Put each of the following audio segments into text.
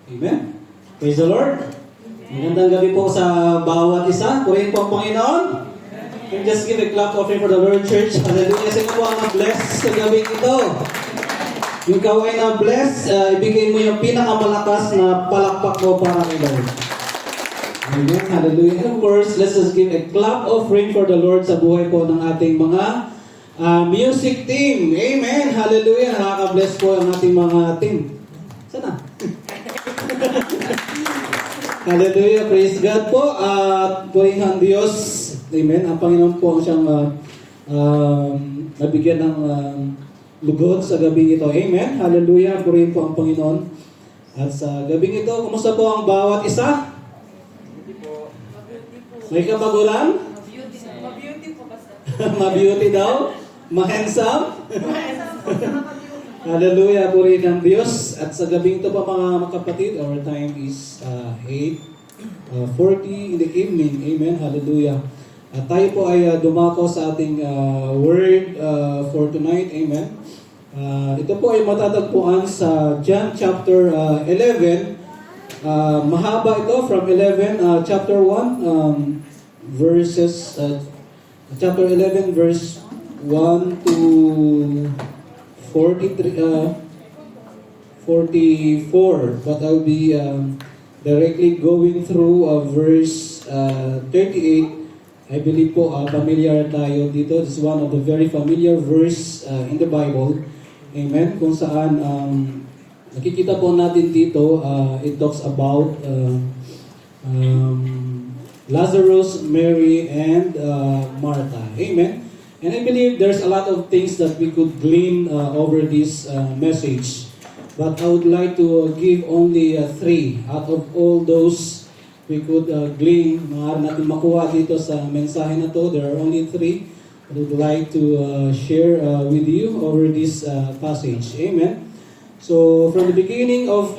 Amen? Praise the Lord. Magandang gabi po sa bawat isa. Purihin po ang Panginoon. And just give a clap offering for the Lord Church. Hallelujah. Sino po ang na-bless sa gabi ito? Yung ikaw ay na-bless, ibigay mo yung pinakamalakas na palakpak mo para kay Lord. Amen. Hallelujah. And of course, let's just give a clap offering for the Lord sa buhay po ng ating mga music team. Amen. Hallelujah. Nakaka-bless po ang ating mga team. Sana? Hallelujah. Praise God po. At purihin ang Diyos. Amen. Ang Panginoon po ang siyang nabigyan ng lugod sa gabing ito. Amen. Hallelujah. Purihin po ang Panginoon. At sa gabing ito, kumusta po ang bawat isa? May kabagulan? Ma-beauty po basta. Ma-beauty daw? Ma-handsome? Hallelujah, purihin ang Diyos. At sa gabing ito pa mga kapatid, our time is 8:40 in the evening. Amen, hallelujah. At tayo po ay dumako sa ating word for tonight. Amen. Ito po ay matatagpuan sa John chapter 11. Mahaba ito from 11, chapter 1, verses, chapter 11 verse 1 to 44, but I'll be directly going through verse 38. I believe po familiar tayo dito. This is one of the very familiar verse in the Bible. Amen. Kung saan nakikita po natin dito, it talks about Lazarus, Mary, and Martha. Amen. And I believe there's a lot of things that we could glean over this message. But I would like to give only 3 out of all those we could glean. Maaari natin makuha dito sa mensahe na to. There are only 3 I would like to share with you over this passage. Amen. So from the beginning of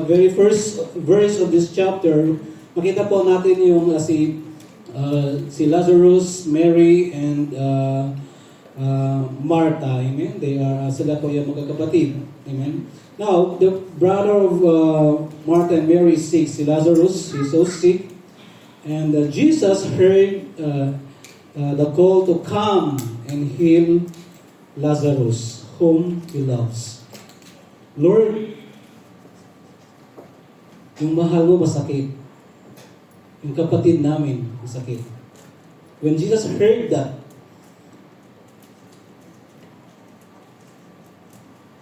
very first verse of this chapter, makita po natin yung si Lazarus, Mary, and Martha. Amen. Sila po yung magkakapatid. Amen. Now, the brother of Martha and Mary is sick. Si Lazarus is so sick. And Jesus heard the call to come and heal Lazarus, whom He loves. Lord, yung mahal mo masakit. Yung kapatid namin masakit. When Jesus heard that,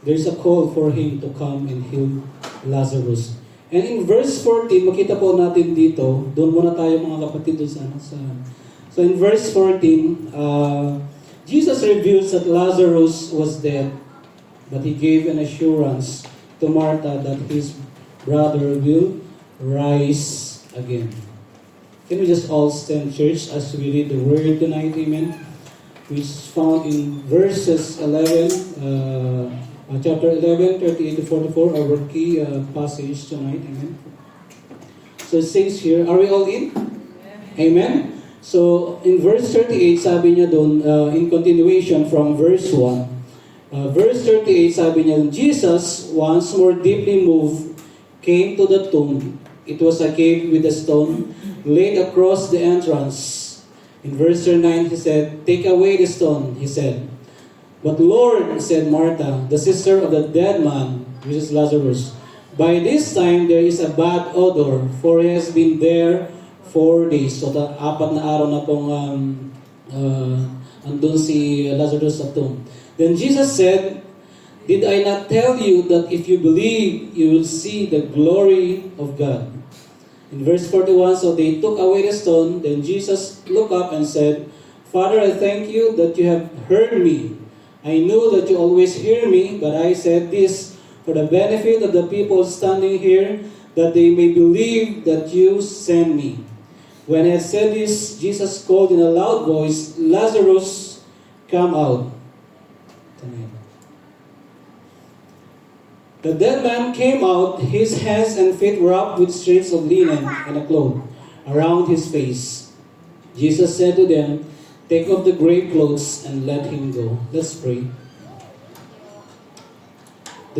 there's a call for Him to come and heal Lazarus. And in verse 14, makita po natin dito, doon muna tayo mga kapatid doon sa So in verse 14, Jesus reveals that Lazarus was dead, but He gave an assurance to Martha that his brother will rise again. Can we just all stand, church, as we read the word tonight, amen? Which is found in verses 11, chapter 11, 38 to 44, our key passage tonight, amen? So it says here, are we all in? Amen? So in verse 38, sabi niya doon, in continuation from verse 1, verse 38, sabi niya, Jesus, once more deeply moved, came to the tomb. It was a cave with a stone laid across the entrance. In verse 9, He said, take away the stone, He said. But Lord, said Martha, the sister of the dead man, which is Lazarus, by this time there is a bad odor, for he has been there 4 days. So 4 na araw na pong andun si Lazarus sa tomb. Then Jesus said, did I not tell you that if you believe, you will see the glory of God? In verse 41, so they took away the stone. Then Jesus looked up and said, Father, I thank you that you have heard me. I knew that you always hear me, but I said this for the benefit of the people standing here, that they may believe that you sent me. When I had said this, Jesus called in a loud voice, Lazarus, come out. The dead man came out, his hands and feet wrapped with strips of linen and a cloth around his face. Jesus said to them, take off the grave clothes and let him go. Let's pray.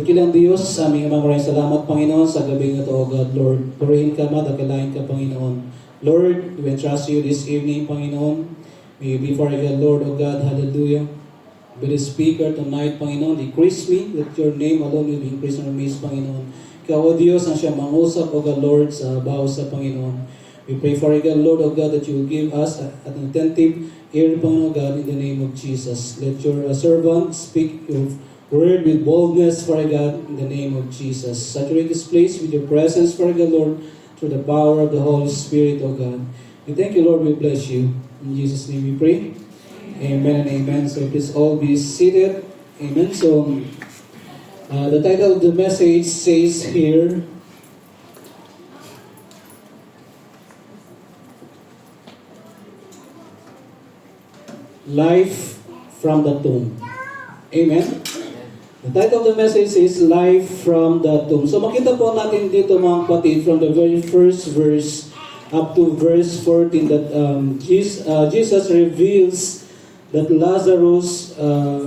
Dakilang Diyos, sa aming maraming salamat, Panginoon, sa gabing ito, O God, Lord. Purihin ka, dakilain ka, Panginoon. Lord, we entrust you this evening, Panginoon. May you be for God, Lord, O God, hallelujah. Be the speaker tonight, Panginoon. Decrease me, that your name alone will be increased in our midst, Panginoon. Ikaw, O Diyos, ang siya mangusap, O God, Lord, sa bawat sa Panginoon. We pray for God, Lord, O God, that you will give us an attentive ear, Panginoon, God, in the name of Jesus. Let your servant speak your word with boldness, for God, in the name of Jesus. Saturate this place with your presence, for God, Lord, through the power of the Holy Spirit, O God. We thank you, Lord. We bless you. In Jesus' name we pray. Amen and amen. So please all be seated. Amen. So the title of the message says here, Life from the Tomb. Amen. The title of the message is Life from the Tomb. So makita po natin dito mga kapatid from the very first verse up to verse 14 that Jesus reveals that Lazarus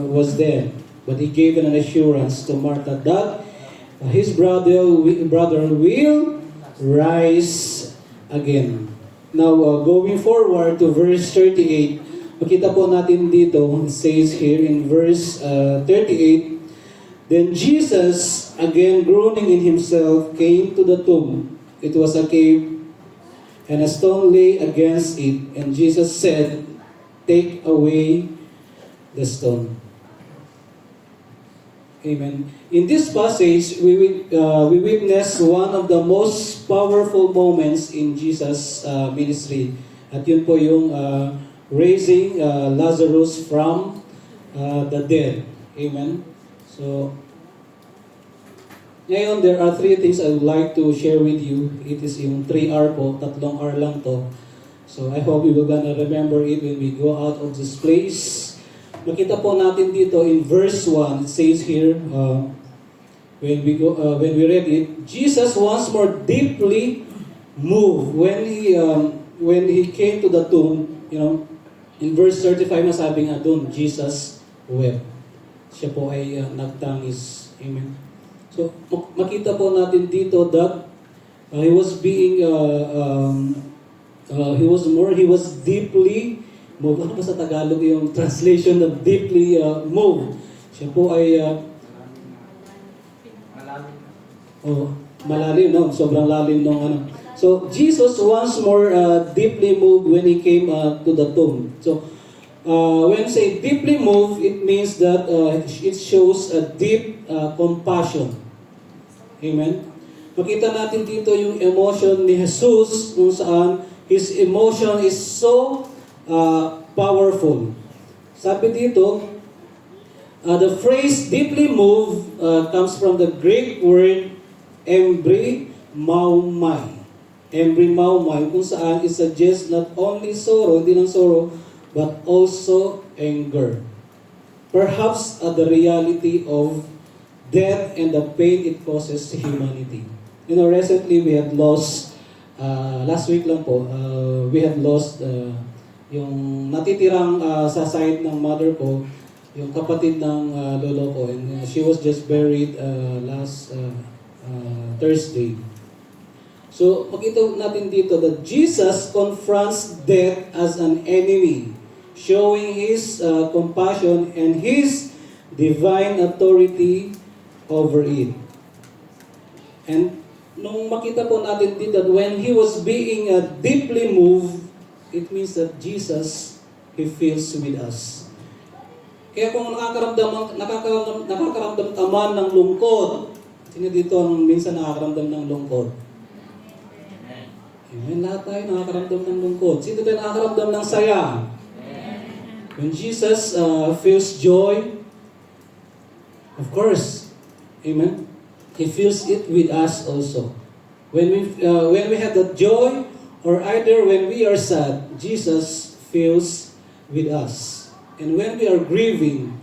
was dead. But he gave an assurance to Martha that his brother will rise again. Now going forward to verse 38, makita po natin dito, it says here in verse 38, Then Jesus, again groaning in himself, came to the tomb. It was a cave, and a stone lay against it. And Jesus said, Take away the stone. Amen. In this passage, we witness one of the most powerful moments in Jesus' ministry. At yun po yung raising Lazarus from the dead. Amen. So, ngayon, there are three things I would like to share with you. It is yung 3R po, 3 R lang to. So, I hope you will gonna remember it when we go out of this place. Makita po natin dito in verse 1, it says here, when we read it, Jesus once more deeply moved when he came to the tomb, in verse 35 masabi nga doon, Jesus wept. Siya po ay nagtangis. Amen. So, makita po natin dito that he was deeply moved. Ano ba sa Tagalog yung translation of deeply moved? Siya po ay malalim, no? Sobrang lalim ng ano. So, Jesus once more deeply moved when he came to the tomb. So, when say deeply moved, it means that it shows a deep compassion. Amen. Makita natin dito yung emotion ni Jesus kung saan his emotion is so powerful. Sabi dito, the phrase deeply moved comes from the Greek word embrimaumai. Embrimaumai, kung saan it suggests not only sorrow, hindi lang sorrow, but also anger. Perhaps the reality of death and the pain it causes to humanity. Recently we had lost, last week lang po, we had lost yung natitirang sa side ng mother ko, yung kapatid ng lolo ko, and she was just buried last Thursday. So, makita natin dito that Jesus confronts death as an enemy, showing his compassion and his divine authority over it. And nung makita po natin dito that when he was being deeply moved, it means that Jesus, he feels with us. Kaya kung nakakaramdam taman ng lungkot, sino dito ang minsan nakakaramdam ng lungkot? Amen. Lahat tayo nakakaramdam ng lungkot. Sino tayo nakakaramdam ng saya? When Jesus feels joy, of course, amen, he feels it with us also. When we have that joy, or either when we are sad, Jesus feels with us. And when we are grieving,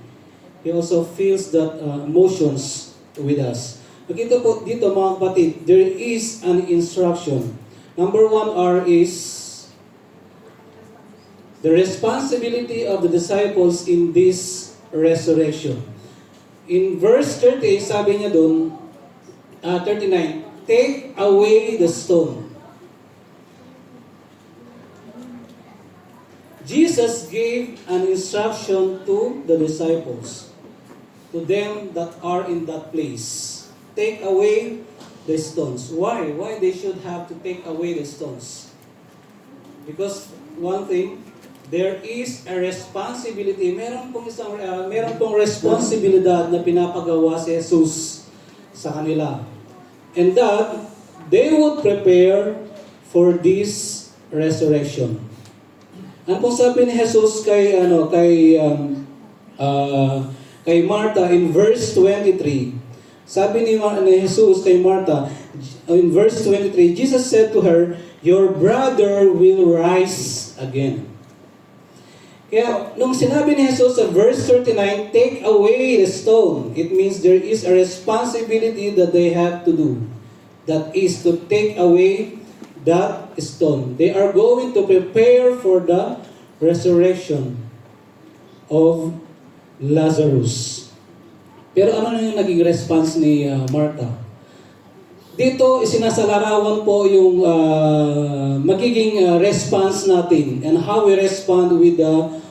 he also feels that emotions with us. Nakita po dito mga kapatid, there is an instruction. Number 1R is the responsibility of the disciples in this resurrection. In verse 30, sabi niya doon, 39, take away the stone. Jesus gave an instruction to the disciples, to them that are in that place. Take away the stones. Why? Why they should have to take away the stones? Because one thing, there is a responsibility. Meron pong responsibilidad na pinapagawa si Jesus sa kanila. And that they would prepare for this resurrection. Ano pong sabi ni Jesus kay Martha in verse 23? Sabi ni Jesus kay Martha in verse 23, Jesus said to her, "Your brother will rise again." Kaya nung sinabi ni Jesus sa verse 39, take away the stone, it means there is a responsibility that they have to do. That is to take away that stone. They are going to prepare for the resurrection of Lazarus. Pero ano na yung naging response ni Martha? Dito, isinasalarawan po yung magiging response natin and how we respond with the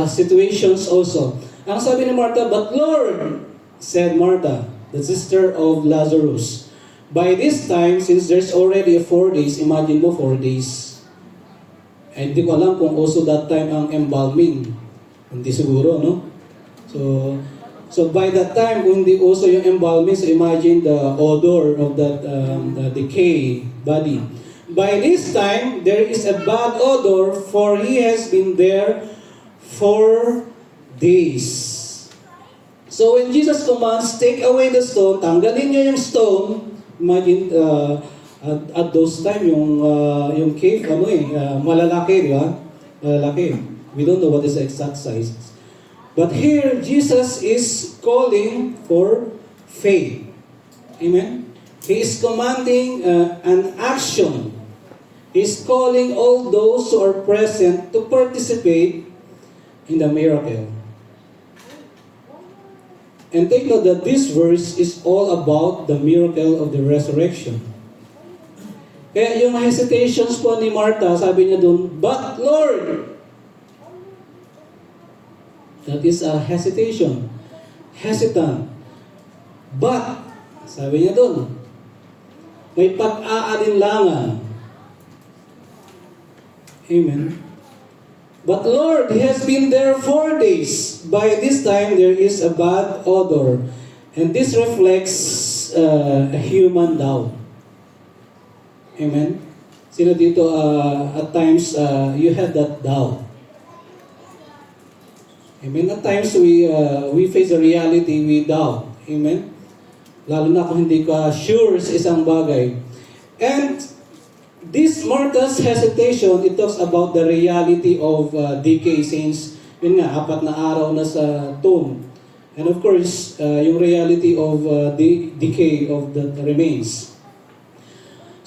situations also. Ang sabi ni Martha, "But Lord," said Martha, the sister of Lazarus, "by this time, since there's already 4 days," imagine mo 4 days. Hindi ko alam kung also that time ang embalming. Hindi siguro, no? So by that time, kung hindi also yung embalming, so imagine the odor of that the decay body. By this time, there is a bad odor, for he has been there 4 days. So when Jesus commands, take away the stone, tanggalin niyo yung stone. Imagine at those time yung cave malalaki, di ba? Malalaki. We don't know what is the exact size. But here Jesus is calling for faith. Amen. He is commanding an action. He is calling all those who are present to participate in the miracle. And take note that this verse is all about the miracle of the resurrection. Kaya yung hesitations po ni Martha, sabi niya doon, "But Lord," that is a hesitation. Hesitant. But, sabi niya doon, may pag-aalinlangan. Amen. "But Lord, he has been there 4 days. By this time, there is a bad odor." And this reflects a human doubt. Amen. Sino dito, at times, you have that doubt. Amen. At times, we face the reality, we doubt. Amen. Lalo na kung hindi ka sure sa isang bagay. And this Martha's hesitation, it talks about the reality of decay since, yun nga, 4 na araw na sa tomb. And of course, yung reality of the decay of the remains.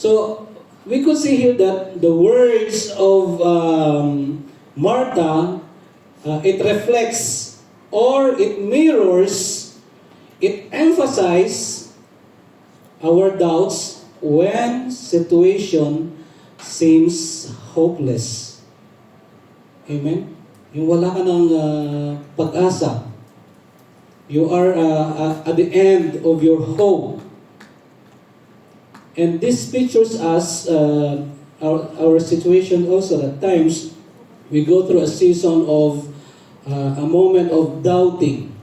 So, we could see here that the words of Martha, it reflects or it mirrors, it emphasizes our doubts when situation seems hopeless. Amen? Yung wala ka ng pag-asa. You are at the end of your hope. And this pictures us, our situation also at times, we go through a season of a moment of doubting.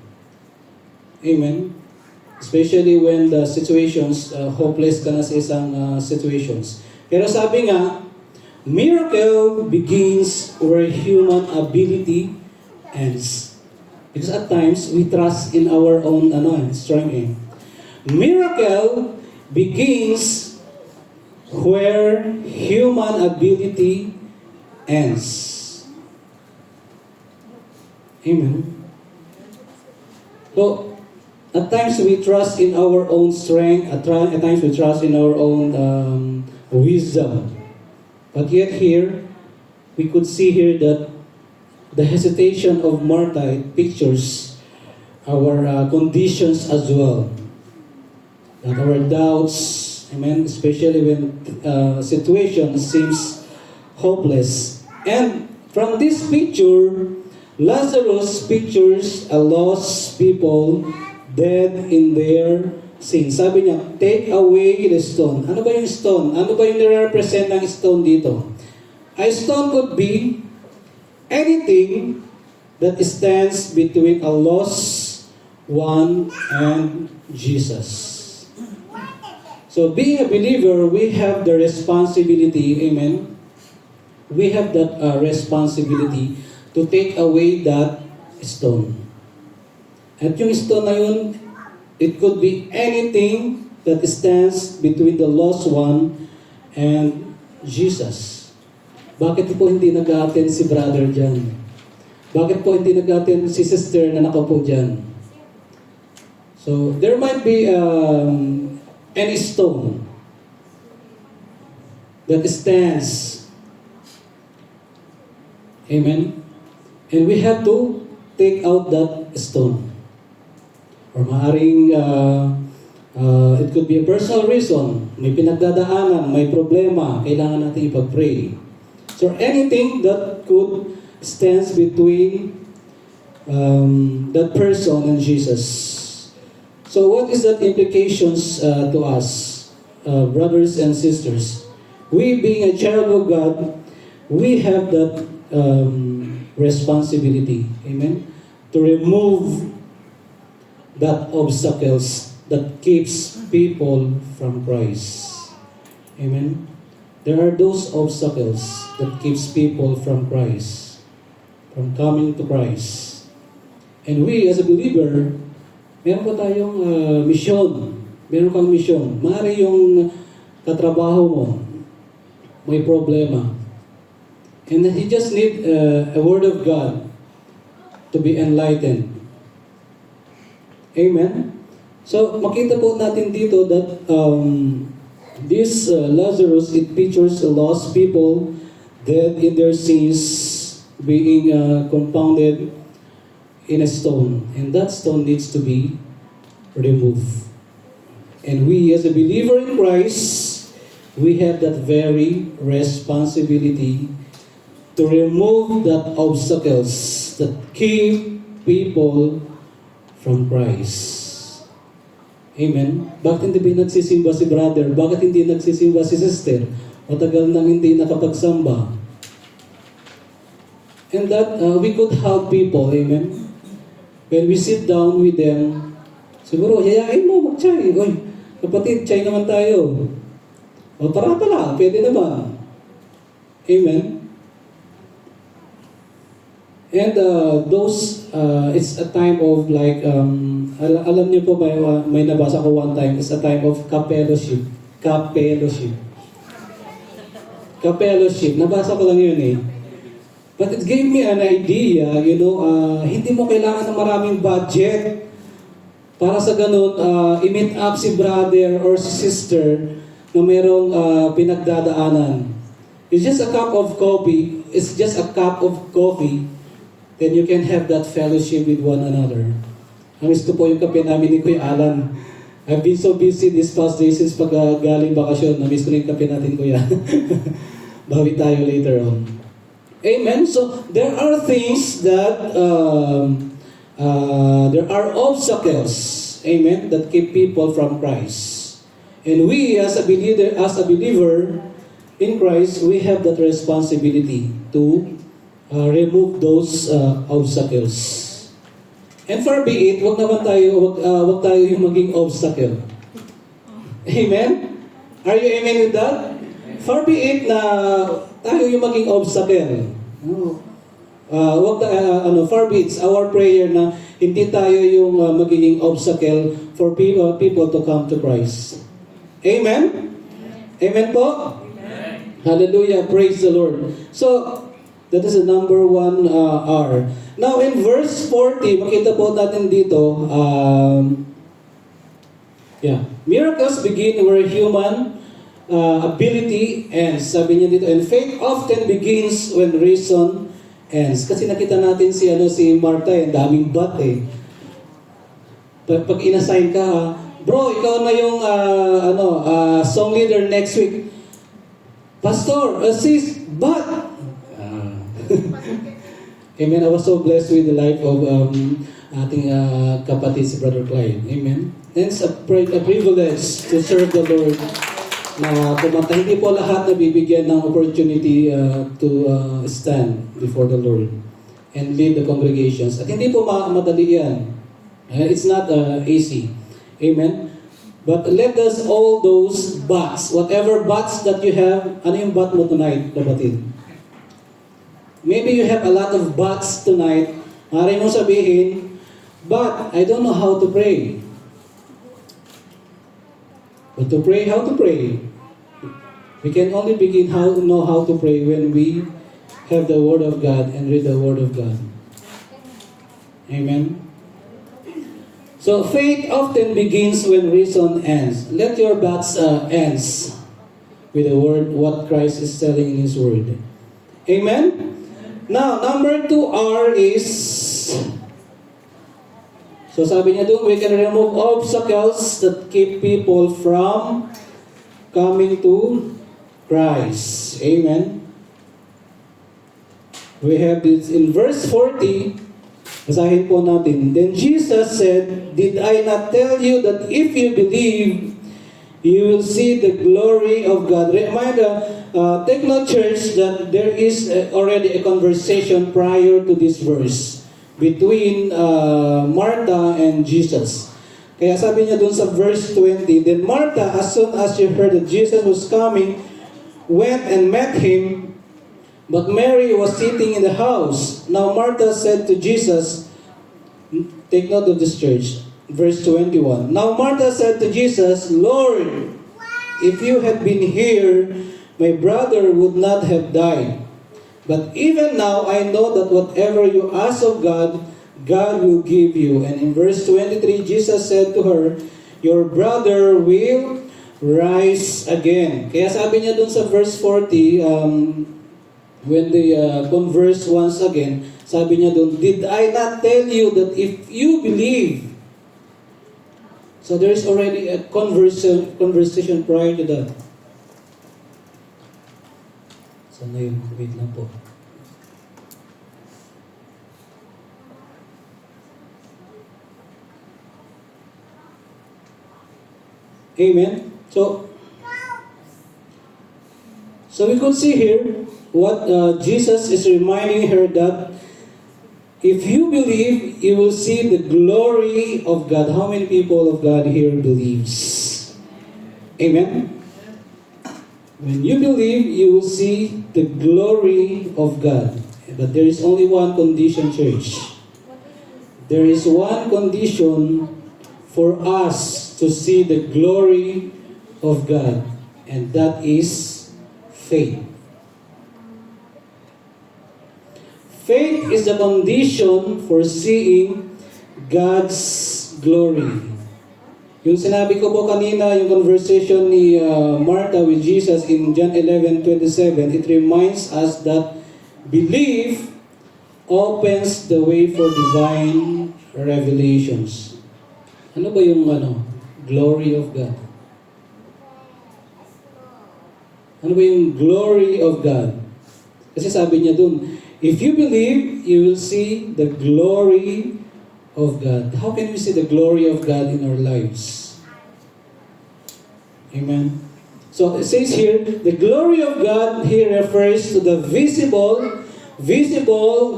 Amen? Especially when the situations, hopeless ka na sa isang situations. Pero sabi nga, miracle begins where human ability ends. Because at times, we trust in our own strength. Miracle begins where human ability ends. Amen. So, at times we trust in our own strength, at times we trust in our own wisdom. But yet here, we could see here that the hesitation of Martha, it pictures our conditions as well. That our doubts, amen, especially when situation seems hopeless. And from this picture, Lazarus pictures a lost people dead in their sin. Sabi niya, take away the stone. Ano ba yung stone? Ano ba yung nire-represent ng stone dito? A stone could be anything that stands between a lost one and Jesus. So being a believer, we have the responsibility, amen? We have that responsibility to take away that stone. At yung stone na yun, it could be anything that stands between the lost one and Jesus. Bakit po hindi nag-attend si brother dyan? Bakit po hindi nag-attend si sister na nakaupo dyan? So, there might be any stone that stands. Amen? And we have to take out that stone. Or maaring it could be a personal reason. May pinagdadaanan, may problema, kailangan natin ipag-pray. So anything that could stands between that person and Jesus. So what is that implications to us, brothers and sisters? We being a child of God, we have that responsibility, amen, to remove that obstacles that keeps people from Christ. Amen. There are those obstacles that keeps people from Christ, from coming to Christ. And we as a believer, meron po tayong mission. Meron kang mission. Maaari yung katrabaho mo, may problema. And then you just need a word of God to be enlightened. Amen? So, makita po natin dito that this Lazarus, it pictures lost people dead in their sins being compounded in a stone. And that stone needs to be removed. And we as a believer in Christ, we have that very responsibility to remove that obstacles that keep people from Christ. Amen? Bakit hindi ba nagsisimba si brother? Bakit hindi nagsisimba si sister? Matagal nang hindi nakapagsamba. And that we could help people, amen? When we sit down with them, siguro, yayain mo, mag-chay. Oy, kapatid, chay naman tayo. O, tara pala, pwede naman. Amen? And it's a time of like, alam niyo po, may nabasa ko one time, it's a time of kapellowship. Kapellowship. Kapellowship. Nabasa ko lang yun eh. But it gave me an idea, hindi mo kailangan ng maraming budget para sa ganun, i-meet up si brother or si sister na mayroong pinagdadaanan. It's just a cup of coffee. It's just a cup of coffee. Then you can have that fellowship with one another. Namiss ko po yung kape namin ni Kuya Alan. I've been so busy this past days since pag galing bakasyon. Namiss ko na yung kape natin, Kuya. Bawi tayo later on. Amen? So, there are things that, there are obstacles, amen, that keep people from Christ. And we as a believer in Christ, we have that responsibility to remove those obstacles. And far be it, wag tayo yung maging obstacle. Amen? Are you amen with that? Far be it na tayo yung maging obstacle. Far be it, our prayer na hindi tayo yung magiging obstacle for people to come to Christ. Amen? Amen po? Amen. Hallelujah, praise the Lord. So, that is the number one R. Now, in verse 40, makita po natin dito, miracles begin where human ability ends. Sabi niya dito, and faith often begins when reason ends. Kasi nakita natin si Martha, daming bat eh. Pag inassign ka, bro, ikaw na yung song leader next week. Pastor, sis, but... Amen. I was so blessed with the life of ating kapatid si Brother Clyde. Amen. And it's a privilege to serve the Lord na kumanta. Hindi po lahat na bibigyan ng opportunity to stand before the Lord and lead the congregations. At hindi po madali yan. It's not easy. Amen. But let us all those buts, whatever buts that you have, ano yung but mo tonight, kapatid? Maybe you have a lot of buts tonight. Maaari mong sabihin, but I don't know how to pray. But to pray, how to pray? We can only begin how to know how to pray when we have the Word of God and read the Word of God. Amen. So faith often begins when reason ends. Let your buts ends with the word, what Christ is telling in His Word. Amen. Now, number 2R is, so sabi niya doon, we can remove obstacles that keep people from coming to Christ. Amen. We have this in verse 40, basahin po natin. Then Jesus said, did I not tell you that if you believe, you will see the glory of God? Reminder, take note, church, that there is already a conversation prior to this verse between Martha and Jesus. Kaya sabi niya dun sa verse 20, then Martha, as soon as she heard that Jesus was coming, went and met Him, but Mary was sitting in the house. Now Martha said to Jesus, take note of this, church, verse 21. Now Martha said to Jesus, Lord, if you had been here, my brother would not have died. But even now, I know that whatever you ask of God, God will give you. And in verse 23, Jesus said to her, your brother will rise again. Kaya sabi niya dun sa verse 40, when they converse once again, sabi niya dun, did I not tell you that if you believe? So there is already a conversation prior to that. Sana yun? Wait lang po. Amen. So we could see here what Jesus is reminding her, that if you believe, you will see the glory of God. How many people of God here believes? Amen. When you believe, you will see the glory of God. But there is only one condition, church. There is one condition for us to see the glory of God, and that is faith. Faith is the condition for seeing God's glory. Yung sinabi ko po kanina, yung conversation ni Martha with Jesus in John 11:27, it reminds us that belief opens the way for divine revelations. Ano ba yung glory of God? Ano ba yung glory of God? Kasi sabi niya dun, if you believe, you will see the glory of God. How can we see the glory of God in our lives? Amen. So it says here, the glory of God here refers to the visible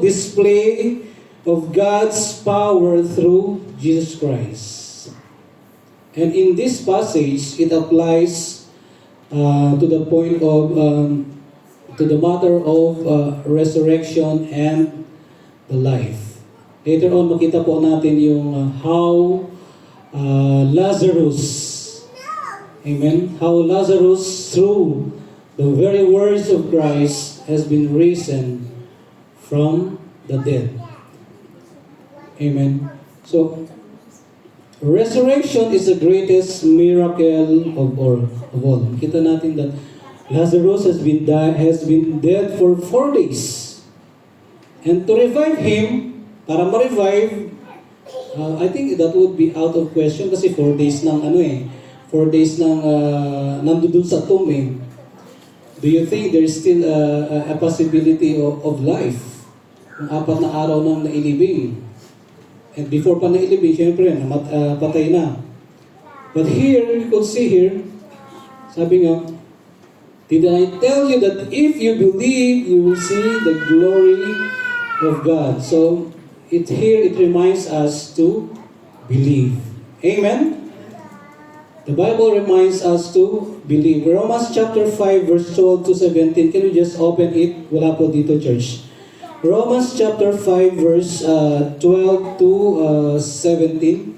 display of God's power through Jesus Christ. And in this passage, it applies to the point of to the matter of resurrection and the life. Later on, makita po natin yung how Lazarus, amen, how Lazarus, through the very words of Christ, has been risen from the dead. Amen. So, resurrection is the greatest miracle of all. Kita natin that Lazarus has been dead for 4 days. And to revive him, para ma-revive, I think that would be out of question kasi 4 days nang 4 days nang nandun sa tomb eh. Do you think there is still a possibility of life? Kung 4 na araw nang nailibing. And before pa nailibing, syempre, patay na. But here, you could see here, sabi nga, did I tell you that if you believe, you will see the glory of God? So, it reminds us to believe. Amen? The Bible reminds us to believe. Romans chapter 5 verse 12 to 17. Can we just open it? Wala po dito, church. Romans chapter 5 verse 12 to 17.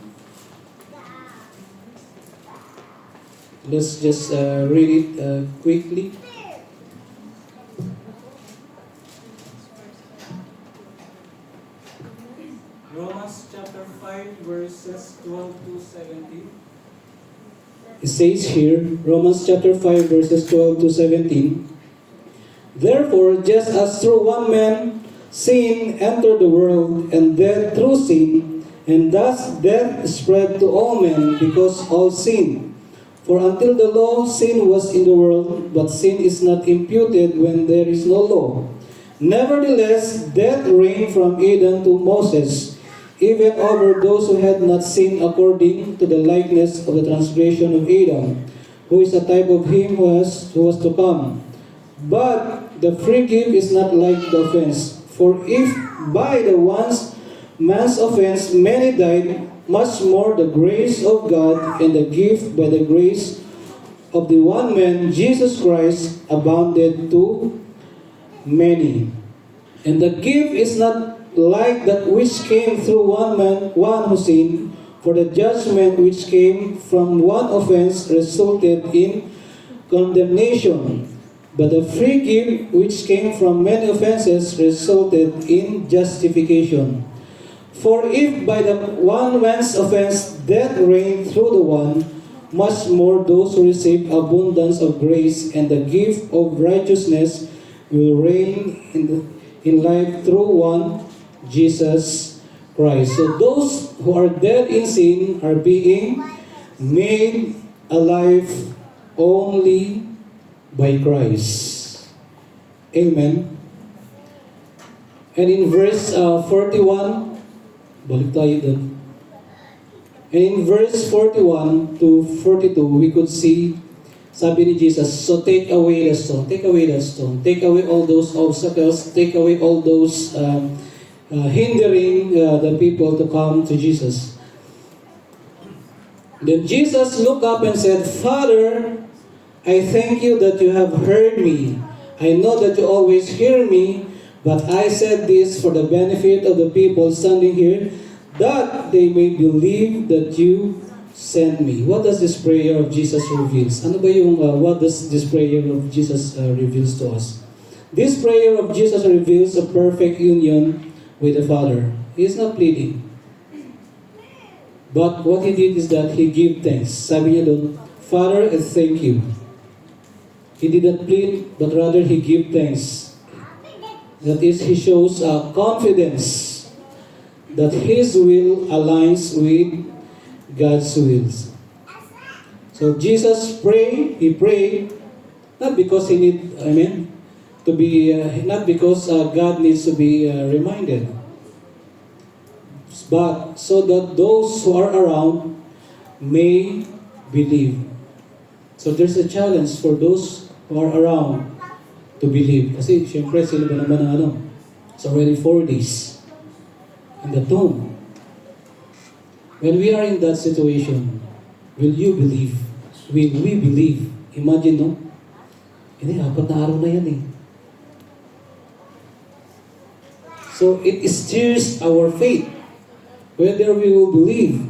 Let's just read it quickly. Romans chapter 5 verses 12 to 17. It says here, Romans chapter 5 verses 12 to 17. Therefore, just as through one man sin entered the world, and death through sin, and thus death spread to all men because all sinned. For until the law, sin was in the world, but sin is not imputed when there is no law. Nevertheless, death reigned from Adam to Moses, even over those who had not sinned according to the likeness of the transgression of Adam, who is a type of him who was to come. But the free gift is not like the offense. For if by the man's offense many died, much more the grace of God and the gift by the grace of the one man, Jesus Christ, abounded to many. And the gift is not like that which came through one man, one who sinned, for the judgment which came from one offense resulted in condemnation. But the free gift which came from many offenses resulted in justification. For if by the one man's offense death reigned through the one, much more those who receive abundance of grace and the gift of righteousness will reign in life through one, Jesus Christ. So those who are dead in sin are being made alive only by Christ. Amen. And in verse 41, balik tayo dun. And in verse 41 to 42, we could see, sabi ni Jesus, so take away the stone, take away the stone, take away all those obstacles, take away all those hindering the people to come to Jesus. Then Jesus looked up and said, Father, I thank you that you have heard me. I know that you always hear me, but I said this for the benefit of the people standing here, that they may believe that you sent me. What does this prayer of Jesus reveals? Ano ba yung, what does this prayer of Jesus reveals to us? This prayer of Jesus reveals a perfect union with the Father. He is not pleading. But what He did is that He gave thanks. Sabi niya doon, Father, I thank you. He did not plead, but rather He gave thanks. That is, He shows confidence that His will aligns with God's wills. So Jesus prayed, He prayed, not because He need, to be, not because God needs to be reminded, but so that those who are around may believe. So there's a challenge for those who are around to believe. Kasi syempre sila ba naman it's already 4 days in the tomb. When we are in that situation, will you believe? Will we believe? Imagine, no? Hindi, 4 na araw na yan eh. So it stirs our faith whether we will believe.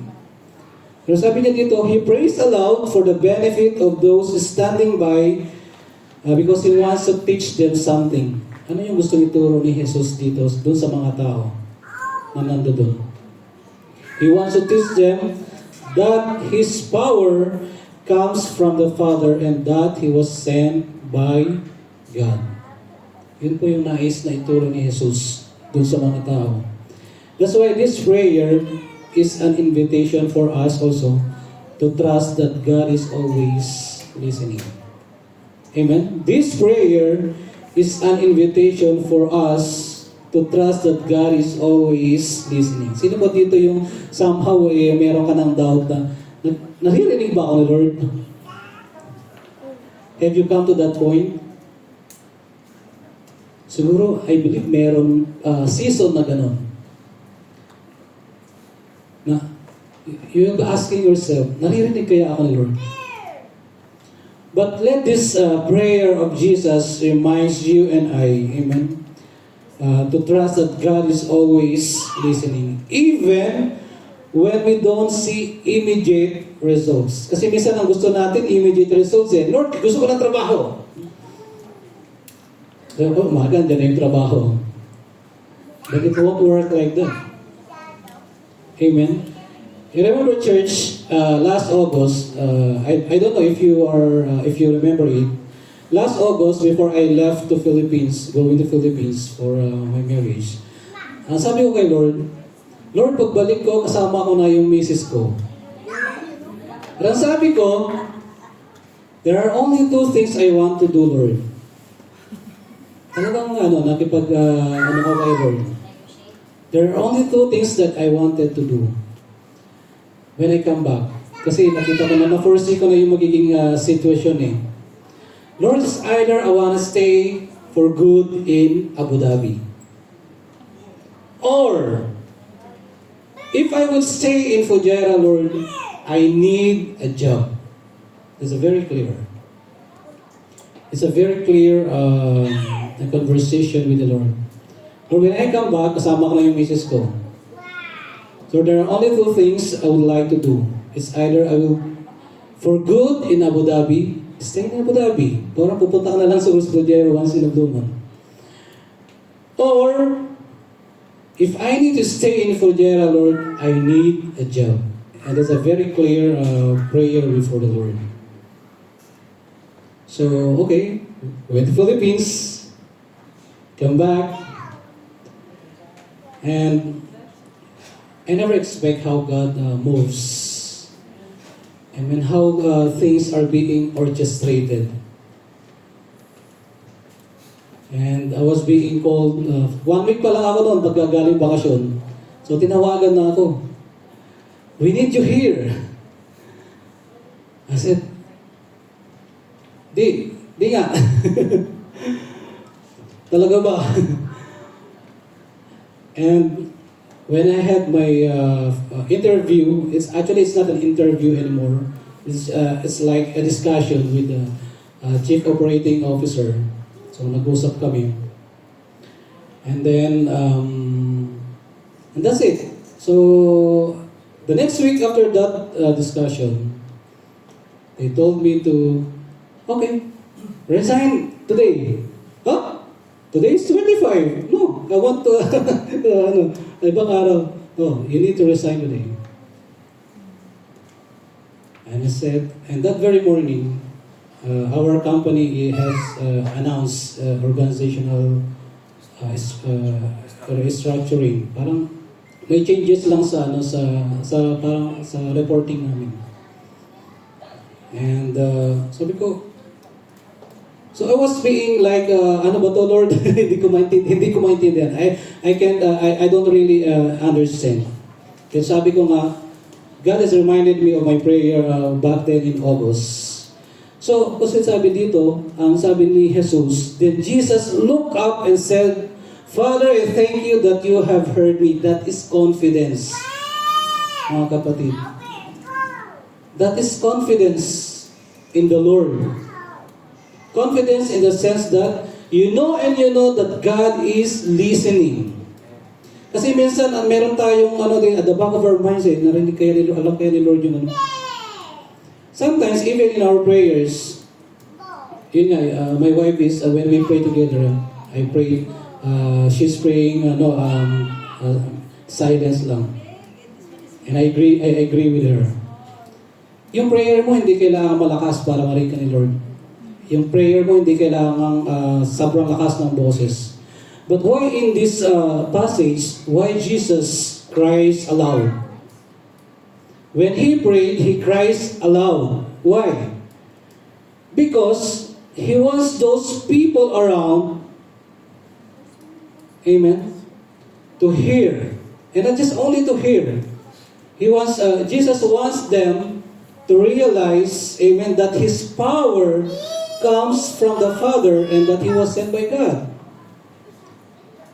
Pero sabi niya dito, He prays aloud for the benefit of those standing by because He wants to teach them something. Ano yung gusto ituro ni Jesus dito doon sa mga tao na nandoon? He wants to teach them that His power comes from the Father and that He was sent by God. Yun po yung nais na ituro ni Jesus doon sa mga tao. That's why this prayer is an invitation for us also to trust that God is always listening. Amen? This prayer is an invitation for us to trust that God is always listening. Sino ba dito yung somehow meron ka ng doubt na naririnig ba ako ni Lord? Have you come to that point? Siguro, I believe meron season na gano'n. Na, you're asking yourself, naririnig kaya ako ni Lord? But let this prayer of Jesus reminds you and I, amen, to trust that God is always listening. Even when we don't see immediate results. Kasi minsan ang gusto natin, immediate results eh. Lord, gusto ko ng trabaho. So, umaga, dyan na yung trabaho. But it won't work like that. Amen? You remember church, last August, I don't know if you remember it. Last August, before I left to Philippines, going to Philippines for my marriage, sabi ko kay Lord, Lord, pagbalik ko, kasama ko na yung misis ko. At ang sabi ko, there are only two things I want to do, Lord. Talagang nakipag, ko kay Lord. There are only two things that I wanted to do when I come back. Kasi nakita ko na foresee ko na yung magiging situation eh. Lord, it's either I want to stay for good in Abu Dhabi. Or, if I would stay in Fujairah, Lord, I need a job. It's very clear. It's a very clear conversation with the Lord. Lord, when I come back, kasama ko na yung misis ko. So there are only two things I would like to do. It's either I will, for good in Abu Dhabi, stay in Abu Dhabi. Parang pupunta ka na lang sa Fujairah once in a blue moon. Or, if I need to stay in Fujairah, Lord, I need a job. And it's a very clear prayer before the Lord. So, okay, went to Philippines, come back, and I never expect how God moves. And when how things are being orchestrated. And I was being called, 1 week pa lang ako noon, pagkagaling bakasyon. So tinawagan na ako. We need you here. I said, di nga. Talaga ba? And when I had my interview, it's not an interview anymore. It's like a discussion with the chief operating officer. So nag-usap kami. And then, and that's it. So, the next week after that discussion, they told me to, okay, resign today. Huh? Today is 25. No, I want to, ibang araw. Oh, you need to resign today. And I said, and that very morning, our company has announced organizational restructuring. Parang may changes lang sa parang sa reporting namin. And sabi ko, so I was being like, ano ba to, Lord? hindi ko maintindihan. I don't really understand. Kaya sabi ko nga, God has reminded me of my prayer back then in August. So, kasi sabi dito, ang sabi ni Jesus, then Jesus looked up and said, Father, I thank you that you have heard me. That is confidence, mga kapatid. That is confidence in the Lord. Confidence in the sense that you know that God is listening. Kasi minsan, meron tayong at the back of our minds, narinig kaya ni Lord, alam kaya ni Lord yung Sometimes, even in our prayers, yun nga, my wife is, when we pray together, I pray, she's praying, silence lang. And I agree with her. Yung prayer mo, hindi kailangan malakas para marinig ka ni Lord. Yung prayer mo, hindi kailangan sobrang lakas ng boses. But why in this passage, why Jesus cries aloud? When he prayed, he cries aloud. Why? Because he wants those people around, amen, to hear. And not just only to hear. Jesus wants them to realize, amen, that his power comes from the Father and that he was sent by God.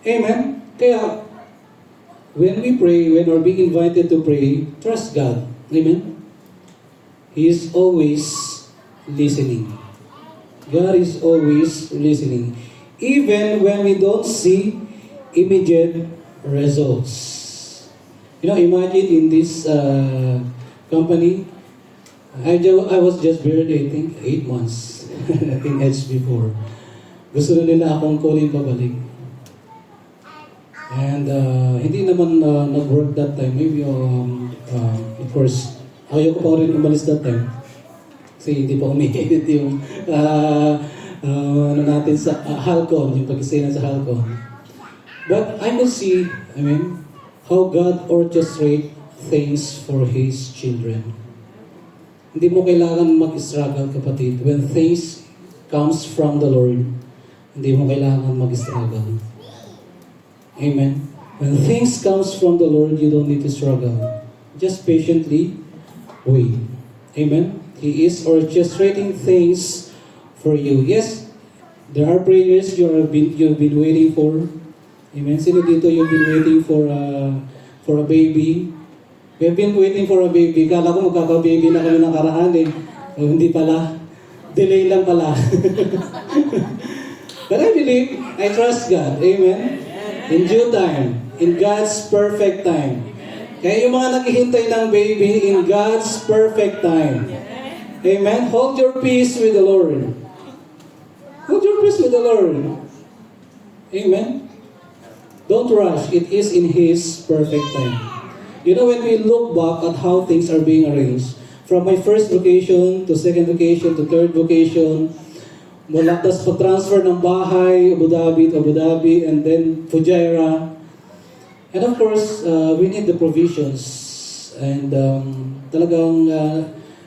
Amen? Kaya, when we pray, when we're being invited to pray, trust God. Amen? He is always listening. God is always listening. Even when we don't see immediate results. You know, imagine in this company, I was just barely, I think, 8 months in Edge before. Gusto na nila akong calling pabalik. And hindi naman nag-work that time. Maybe, of course, ayaw ko pa rin umalis that time. Kasi hindi pa umiinit yung ano natin sa Halcon, yung pag-stay na sa Halcon. But I will see, how God orchestrates things for His children. Hindi mo kailangan mag-struggle, kapatid. When things comes from the Lord, hindi mo kailangan mag-struggle. Amen. When things comes from the Lord, you don't need to struggle. Just patiently wait. Amen. He is orchestrating things for you. Yes, there are prayers you've been waiting for. Amen. Sino dito you've been waiting for a baby? We have been waiting for a baby. Kala ko magkaka-baby na kami nakaraan eh. Hindi pala. Delay lang pala. But I believe, I trust God. Amen. In due time, in God's perfect time. Kaya yung mga naghihintay ng baby, in God's perfect time. Amen? Hold your peace with the Lord. Hold your peace with the Lord. Amen? Don't rush. It is in His perfect time. You know, when we look back at how things are being arranged, from my first vocation to second vocation to third vocation, mula tas pag-transfer ng bahay, Abu Dhabi, and then Fujairah. And of course, we need the provisions. And talagang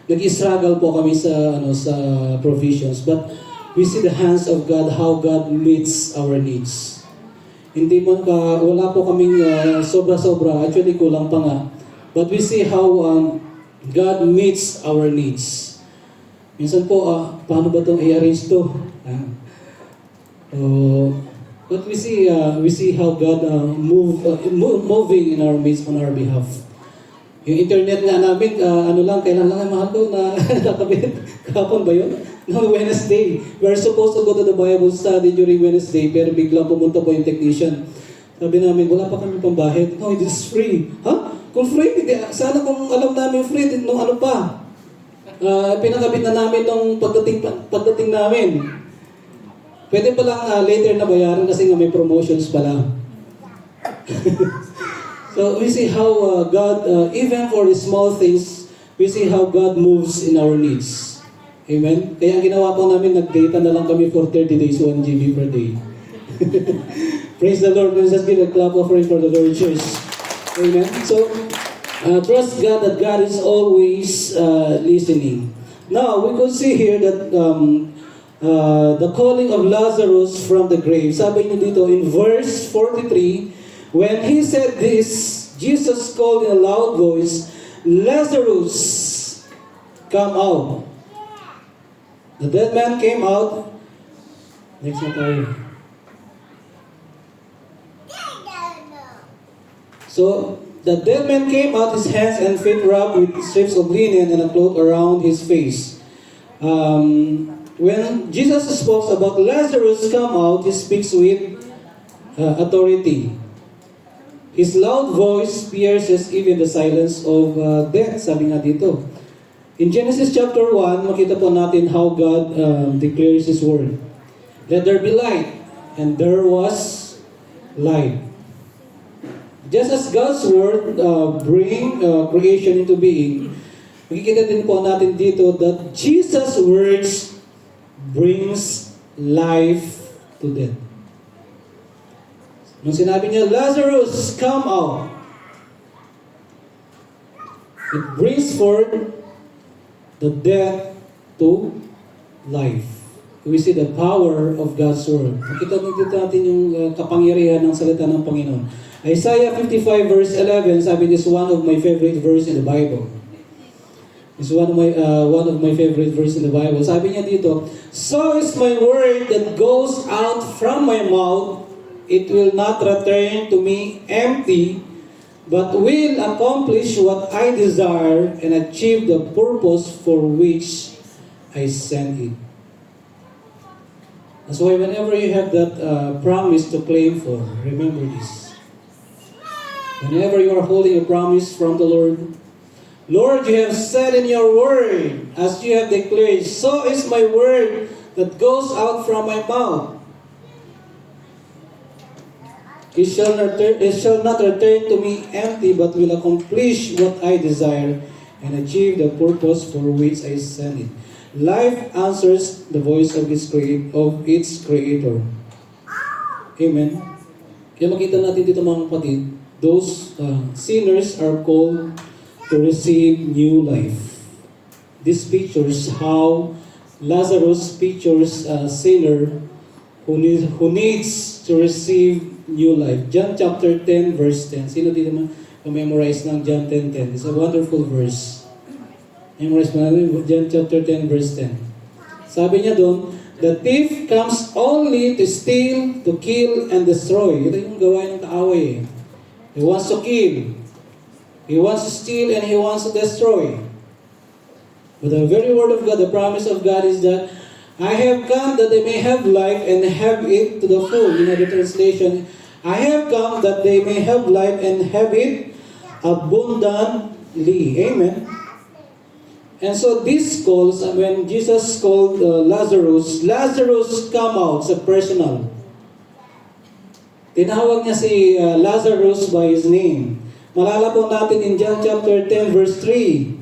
nag-struggle po kami sa provisions. But we see the hands of God, how God meets our needs. Hindi mo wala po kaming sobra-sobra, actually kulang pa nga. But we see how God meets our needs. Minsan po, paano ba itong i-arrange to? But we see how God moving in our midst on our behalf. Yung internet nga namin, kailan lang mahal ko na nakabit. Kahapon ba yun? No, Wednesday. We're supposed to go to the Bible study during Wednesday, pero biglang pumunta po yung technician. Sabi namin, wala pa kami pambahid. No, it is free. Kung free, sana kung alam namin free, nung ano pa. Pinakabit na namin nung pagdating namin. Pwede pa lang later na bayaran kasi nga may promotions pala. So we see how God, even for the small things, we see how God moves in our needs. Amen? Kaya ang ginawa po namin, nag-data na lang kami for 30 days, 1 GB per day. Praise the Lord. Let's just give a clap offering for the Lord Church. Amen? So, trust God that God is always listening. Now, we could see here that the calling of Lazarus from the grave. Sabi niyo dito in verse 43, when he said this, Jesus called in a loud voice, Lazarus, come out. The dead man came out. Next na tayo. So, the dead man came out, his hands and feet wrapped with strips of linen and a cloth around his face. When Jesus spoke about Lazarus come out, he speaks with authority. His loud voice pierces even the silence of death, sabi nga dito. In Genesis chapter 1, makita po natin how God declares His word. Let there be light, and there was light. Just as God's word bring creation into being, makikita din po natin dito that Jesus' words brings life to death. Nung sinabi niya, Lazarus, come out. It brings forth the death to life. We see the power of God's Word. Makita natin yung kapangyarihan ng salita ng Panginoon. Isaiah 55 verse 11, sabi, this is one of my favorite verse in the Bible. It's one of my favorite verse in the Bible. Sabi niya dito, so is my word that goes out from my mouth, it will not return to me empty, but will accomplish what I desire and achieve the purpose for which I sent it. That's why whenever you have that promise to claim for, remember this. Whenever you are holding a promise from the Lord, Lord, you have said in your word, as you have declared, so is my word that goes out from my mouth. It shall not return to me empty, but will accomplish what I desire and achieve the purpose for which I sent it. Life answers the voice of its creator. Amen. Kaya makita natin dito mga kapatid, those sinners are called to receive new life. This pictures how Lazarus pictures a sinner who needs to receive new life. John chapter 10 verse 10. Sino dito memorize ng John 10:10? It's a wonderful verse. Memorize mo natin John chapter 10 verse 10. Sabi niya doon, the thief comes only to steal, to kill, and destroy. Ito yung gawain ng kaaway. He wants to kill. He wants to steal and he wants to destroy. But the very word of God, the promise of God is that I have come that they may have life and have it to the full. In other translation, I have come that they may have life and have it abundantly. Amen. And so this calls, when Jesus called Lazarus, Lazarus come out sa personal. Tinawag niya si Lazarus by his name. Malala po natin in John chapter 10 verse 3.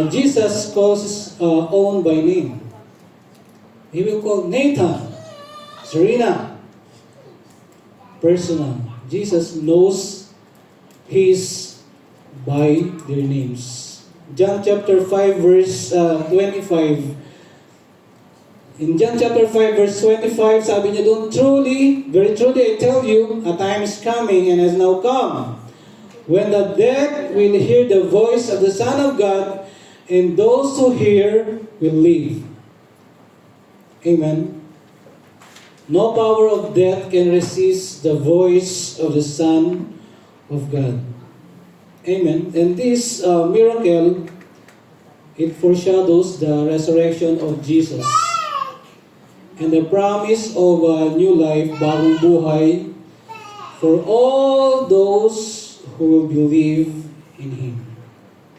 Jesus calls his own by name. He will call Nathan, Serena, personal. Jesus knows his by their names. John chapter 5 verse 25. In John chapter 5 verse 25, sabi niya doon, truly, very truly I tell you, a time is coming and has now come, when the dead will hear the voice of the Son of God, and those who hear will live. Amen. No power of death can resist the voice of the Son of God. Amen. And this miracle, it foreshadows the resurrection of Jesus. And the promise of a new life, bagong buhay, for all those who will believe in Him.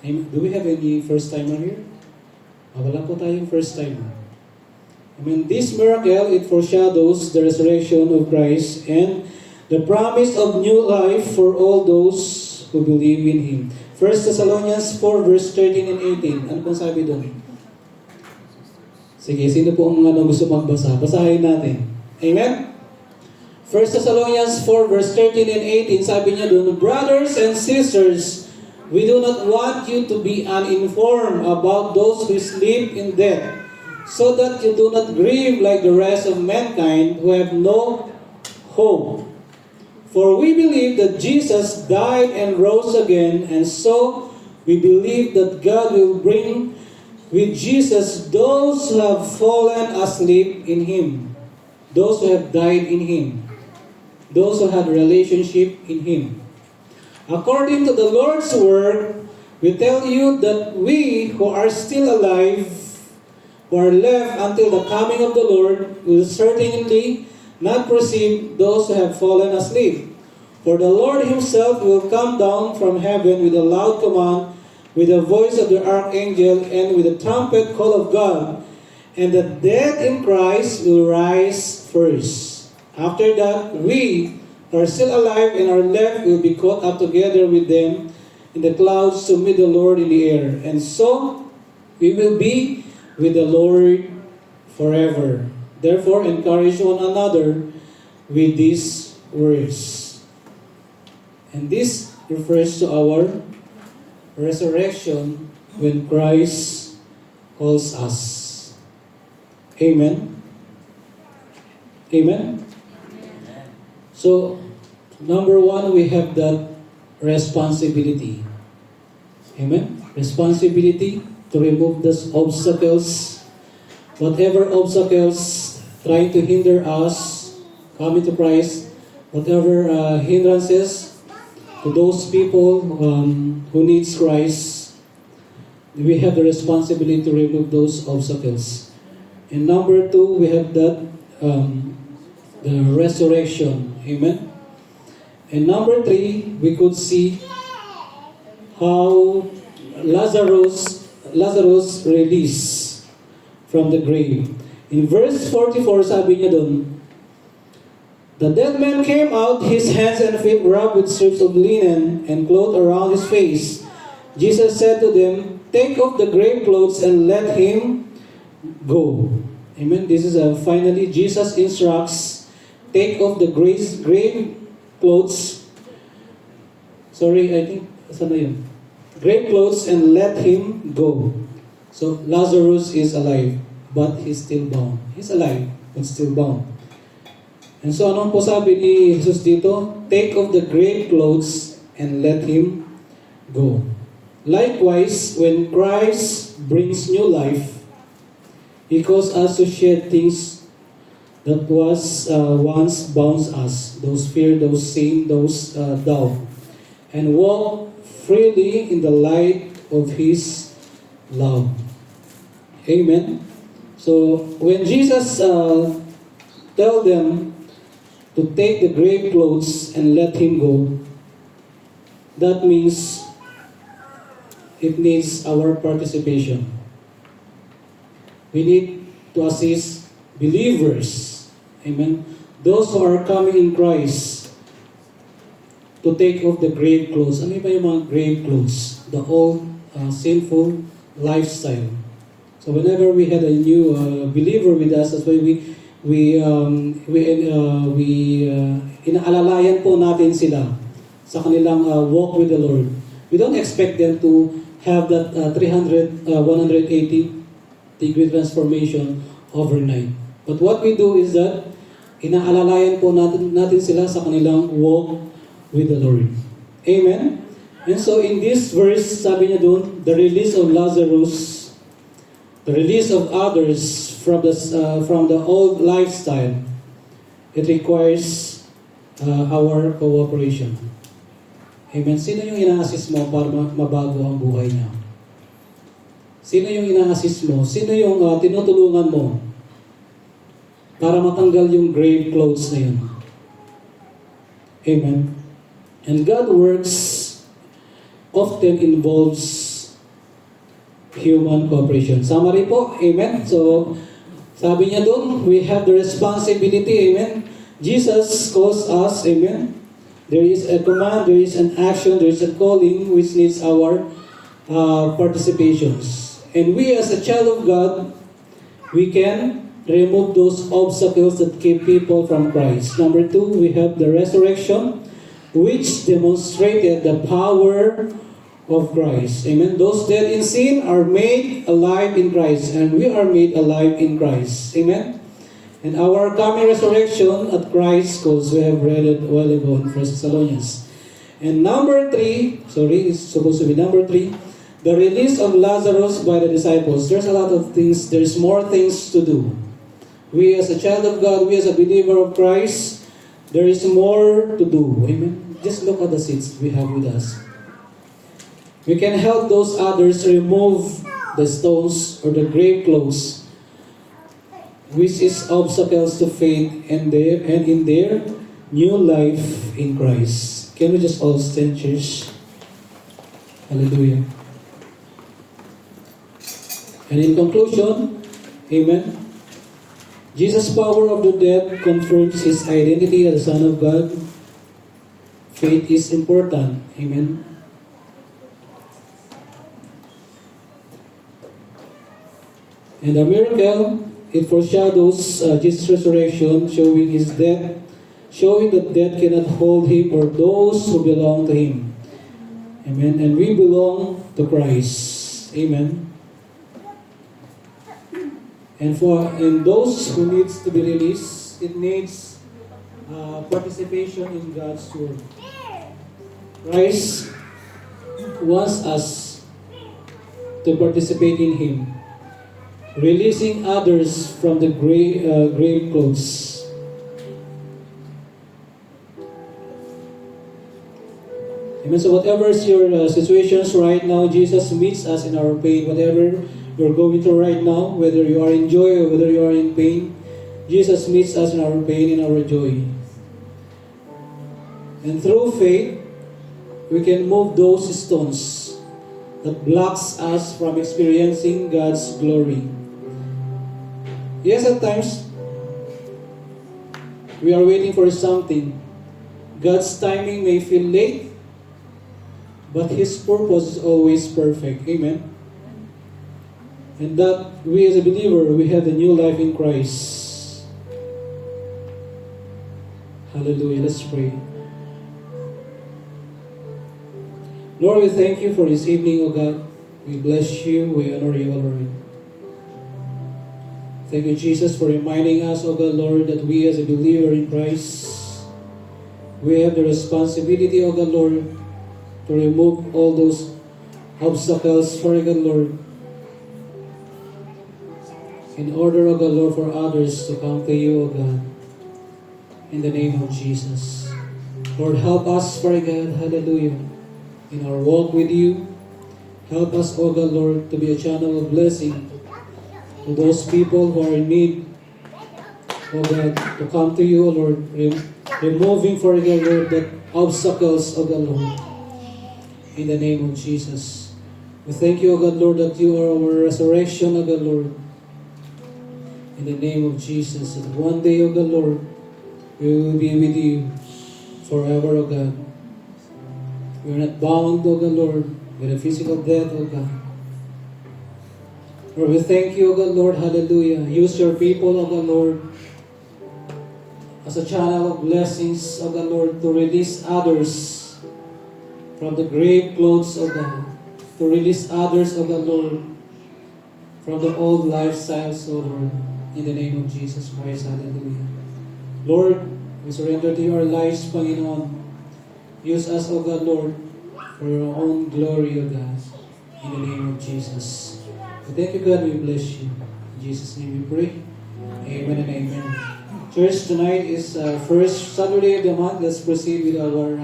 Amen. Do we have any first-timer here? Wala po tayong first-timer. I mean, this miracle, it foreshadows the resurrection of Christ and the promise of new life for all those who believe in Him. 1 Thessalonians 4 verse 13 and 18. Ano pong sabi doon? Sige, sino po ang gusto magbasa? Basahin natin. Amen? 1 Thessalonians 4 verse 13 and 18, sabi niya doon, brothers and sisters, we do not want you to be uninformed about those who sleep in death, so that you do not grieve like the rest of mankind who have no hope. For we believe that Jesus died and rose again, and so we believe that God will bring with Jesus those who have fallen asleep in Him, those who have died in Him, those who had relationship in Him. According to the Lord's word, we tell you that we who are still alive, who are left until the coming of the Lord, will certainly not precede those who have fallen asleep. For the Lord Himself will come down from heaven with a loud command, with the voice of the archangel, and with the trumpet call of God, and the dead in Christ will rise first. After that, we who are still alive and are left will be caught up together with them in the clouds to meet the Lord in the air. And so, we will be with the Lord forever. Therefore, encourage one another with these words. And this refers to our resurrection when Christ calls us. Amen? Amen? So, number one, we have that responsibility. Amen? Responsibility to remove those obstacles, whatever obstacles trying to hinder us coming to Christ, whatever hindrances to those people who needs Christ, we have the responsibility to remove those obstacles. And number two, we have that the resurrection. Amen. And number three, we could see how Lazarus released from the grave. In verse 44, sabi niya dun, the dead man came out, his hands and feet wrapped with strips of linen and clothed around his face. Jesus said to them, take off the grave clothes and let him go. Amen. This is finally Jesus instructs, take off the grave clothes. Sorry, I think, saan na yun? Grave clothes and let him go. So Lazarus is alive, but he's still bound. He's alive, but still bound. And so anong po sabi ni Jesus dito? Take off the grave clothes and let him go. Likewise, when Christ brings new life, He calls us to shed things that was once bound us, those fear, those sin, those doubt, and walk freely in the light of His love. Amen. So when Jesus tell them to take the grave clothes and let him go, that means it needs our participation. We need to assist believers, amen, those who are coming in Christ, to take off the grave clothes. Ano ba yung mga grave clothes? The old sinful lifestyle. So whenever we had a new believer with us, that's why inaalalayan po natin sila sa kanilang walk with the Lord. We don't expect them to have that 180 degree transformation overnight. But what we do is that inaalalayan po natin sila sa kanilang walk with the Lord. Amen? And so in this verse, sabi niya doon, the release of Lazarus, the release of others from the old lifestyle, it requires our cooperation. Amen. Sino yung ina-assist mo para mabago ang buhay niya? Sino yung ina-assist mo? Sino yung tinutulungan mo para matanggal yung grave clothes na yun? Amen. And God works often involves human cooperation. Summary po, amen. So, sabi niya doon, we have the responsibility, amen. Jesus calls us, amen. There is a command, there is an action, there is a calling which needs our participations. And we as a child of God, we can remove those obstacles that keep people from Christ. Number two, we have the resurrection, which demonstrated the power of Christ. Amen. Those dead in sin are made alive in Christ, and we are made alive in Christ. Amen. And our coming resurrection at Christ's cause, we have read it a while ago in 1 Thessalonians. And number three, it's supposed to be number three, the release of Lazarus by the disciples. There's a lot of things, there's more things to do. We as a child of God, we as a believer of Christ, there is more to do. Amen. Just look at the seats we have with us. We can help those others remove the stones or the grave clothes, which is obstacles to faith and in their new life in Christ. Can we just all stand, church? Hallelujah. And in conclusion, amen, Jesus' power of the dead confirms His identity as the Son of God. Faith is important. Amen. And the miracle, it foreshadows Jesus' resurrection, showing His death showing that death cannot hold him or those who belong to him. Amen. And we belong to Christ. Amen. And those who needs to be released, it needs participation in God's word. Christ wants us to participate in Him, releasing others from the grave clothes. Amen. So whatever is your situations right now, Jesus meets us in our pain. Whatever you're going through right now, whether you are in joy or whether you are in pain, Jesus meets us in our pain and our joy. And through faith, we can move those stones that blocks us from experiencing God's glory. Yes, at times, we are waiting for something. God's timing may feel late, but His purpose is always perfect. Amen. And that we as a believer, we have a new life in Christ. Hallelujah. Let's pray. Lord, we thank you for this evening, O God. We bless you. We honor you, O Lord. Thank you, Jesus, for reminding us, O God, Lord, that we as a believer in Christ, we have the responsibility, O God, Lord, to remove all those obstacles, for God, Lord, in order, O God, Lord, for others to come to you, O God, in the name of Jesus. Lord, help us, for God, hallelujah, in our walk with you. Help us, O God, Lord, to be a channel of blessing to those people who are in need, O God, to come to you, O Lord, removing, for God, Lord, the obstacles, O God, Lord, in the name of Jesus. We thank you, O God, Lord, that you are our resurrection, O God, Lord, in the name of Jesus. And one day, O God, Lord, we will be with you forever, O God. We are not bound, O God, Lord, with a physical death, O God. Lord, we thank you, O God, Lord, hallelujah. Use your people, O God, Lord, as a channel of blessings, O God, Lord, to release others from the grave clothes, O God. To release others, O God, Lord, from the old lifestyles, O Lord, in the name of Jesus Christ, hallelujah. Lord, we surrender to your lives, Panginoon. Use us, O God, Lord, for your own glory, O God, in the name of Jesus. We thank you, God, we bless you. In Jesus' name we pray. Amen and amen. Church, tonight is first Saturday of the month. Let's proceed with our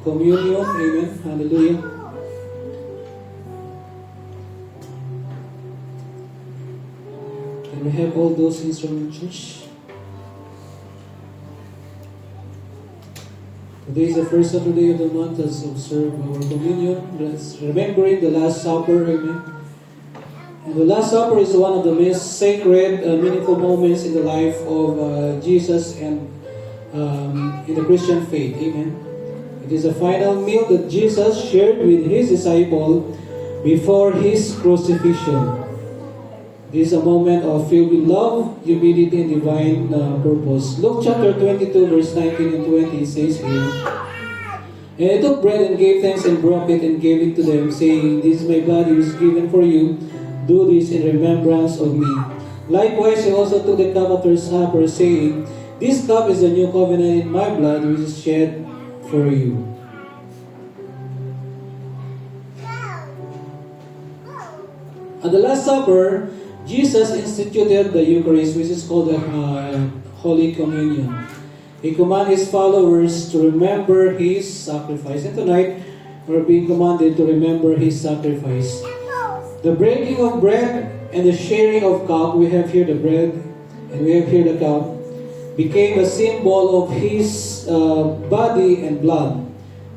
communion. Amen. Hallelujah. Can we have all those instruments, church? Today is the first Saturday of the month. Let's observe our communion. Let's remembering the Last Supper. Amen. And the Last Supper is one of the most sacred and meaningful moments in the life of Jesus and in the Christian faith. Amen. It is a final meal that Jesus shared with His disciple before His crucifixion. This is a moment of filled with love, humility, and divine purpose. Luke chapter 22, verse 19 and 20 says here, And He took bread and gave thanks and broke it and gave it to them, saying, This is my body which is given for you. Do this in remembrance of me. Likewise, He also took the cup after supper, saying, This cup is the new covenant in my blood, which is shed for you. At the Last Supper, Jesus instituted the Eucharist, which is called the Holy Communion. He commanded His followers to remember His sacrifice. And tonight, we're being commanded to remember His sacrifice. The breaking of bread and the sharing of cup, we have here the bread and we have here the cup, became a symbol of His body and blood,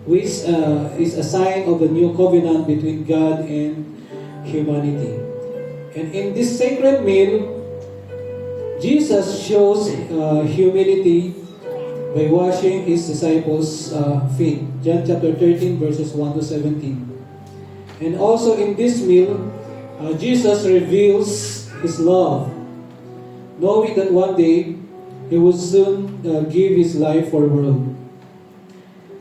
which is a sign of the new covenant between God and humanity. And in this sacred meal, Jesus shows humility by washing His disciples' feet. John chapter 13, verses 1 to 17. And also in this meal, Jesus reveals His love, knowing that one day He would soon give His life for the world.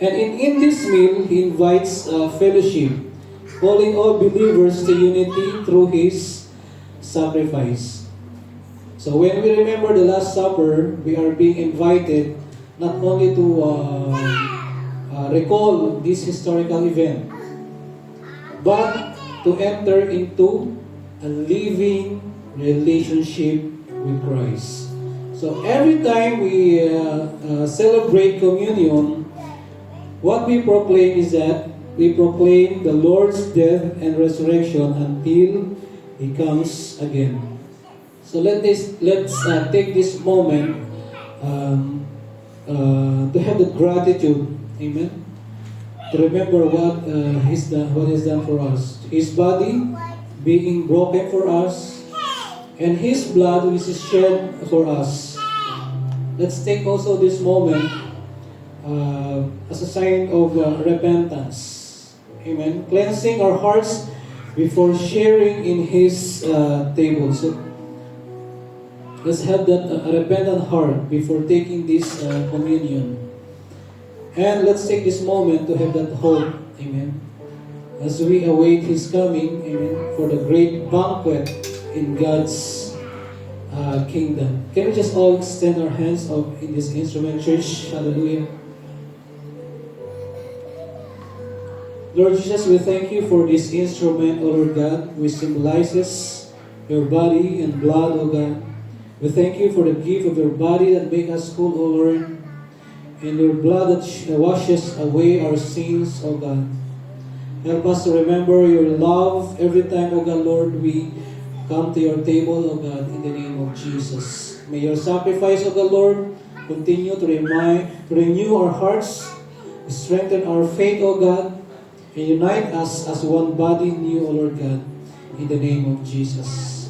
And in this meal, He invites fellowship, calling all believers to unity through His sacrifice. So when we remember the Last Supper, we are being invited not only to recall this historical event, but to enter into a living relationship with Christ. So every time we celebrate communion, what we proclaim is that we proclaim the Lord's death and resurrection until He comes again. So let's take this moment to have the gratitude, amen, to remember what He's done for us. His body being broken for us, and His blood which is shed for us. Let's take also this moment as a sign of repentance. Amen. Cleansing our hearts before sharing in His table. So let's have that repentant heart before taking this communion. And let's take this moment to have that hope. Amen. As we await His coming, amen, for the great banquet in God's kingdom. Can we just all extend our hands up in this instrument, church? Hallelujah. Lord Jesus, we thank You for this instrument, O Lord God, which symbolizes Your body and blood, O God. We thank You for the gift of Your body that makes us whole, O Lord, and Your blood that washes away our sins, O God. Help us to remember Your love every time, O God, Lord, we come to Your table, O God, in the name of Jesus. May Your sacrifice, O God, Lord, continue to renew our hearts, strengthen our faith, O God, and unite us as one body in You, O Lord God, in the name of Jesus.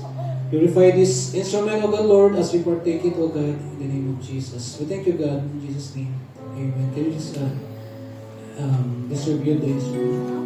Purify this instrument, O God, Lord, as we partake it, O God, in the name of Jesus. We thank You, God, in Jesus' name. Amen. Can you just distribute the instrument?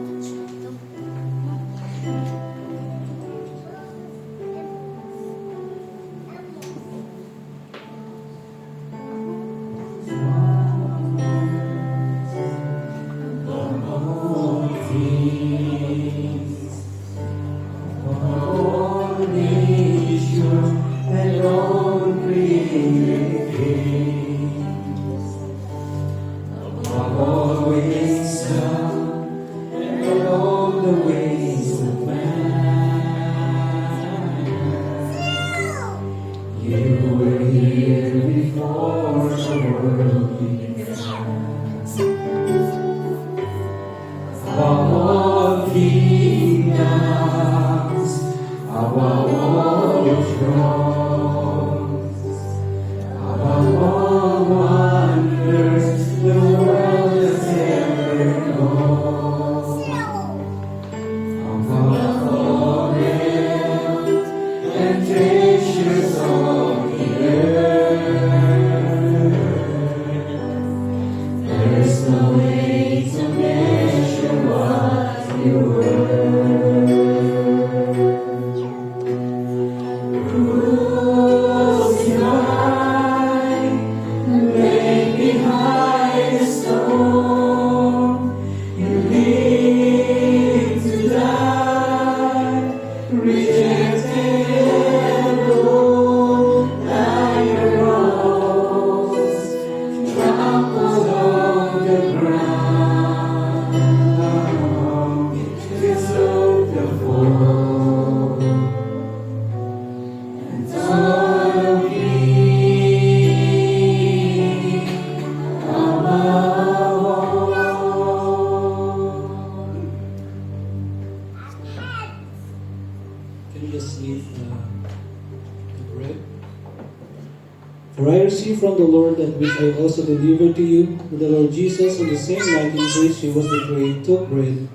For I received from the Lord that which I also delivered to you, that the Lord Jesus, on the same night in which He was betrayed, took bread,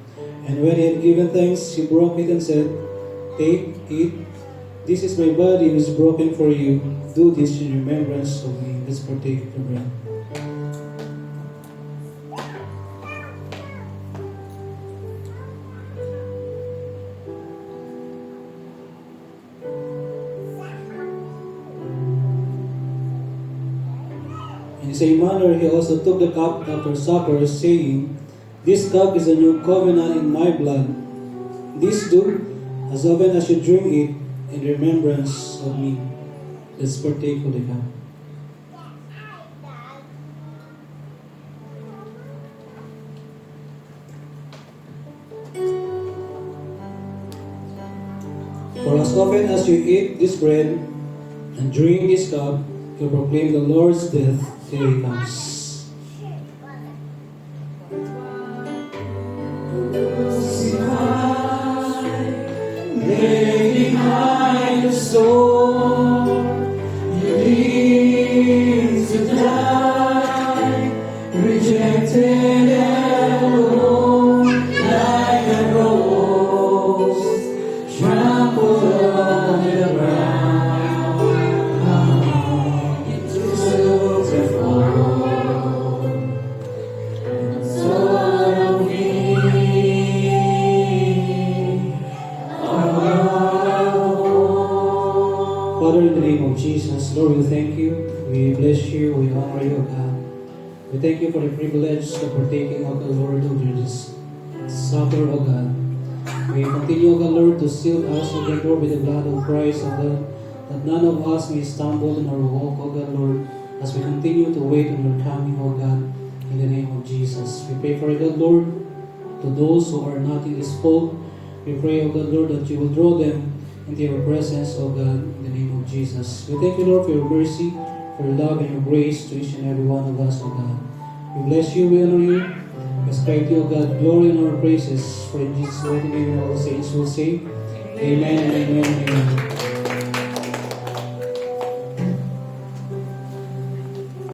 and when He had given thanks, He broke it and said, "Take, eat, this is my body which is broken for you. Do this in remembrance of me." Let's partake of the bread. same manner, he also took the cup after supper, saying, This cup is a new covenant in my blood. This do, as often as you drink it, in remembrance of me. Let's partake of the cup. For as often as you eat this bread and drink this cup, you proclaim the Lord's death till he comes. Lay behind the storm, you leave to die, rejected and alone, like a rose, trampled on the ground. It took the fall, sort of me. Father, in the name of Jesus, Lord, we thank you, we bless you, we honor you, God. We thank you for the privilege of partaking of the Lord of this supper, O God. We continue, O God, Lord, to seal us, O God, Lord, with the blood of Christ, O God, that none of us may stumble in our walk, O God, Lord, as we continue to wait on your coming, O God, in the name of Jesus. We pray for, O God, Lord, to those who are not in this fold. We pray, O God, Lord, that you will draw them into your presence, O God, in the name of Jesus. We thank you, Lord, for your mercy, for your love and your grace to each and every one of us, O God. We bless you, we honor you. We ascribe to you, O God, glory and our praises. For in Jesus' mighty name, all saints will say, Amen and amen and amen.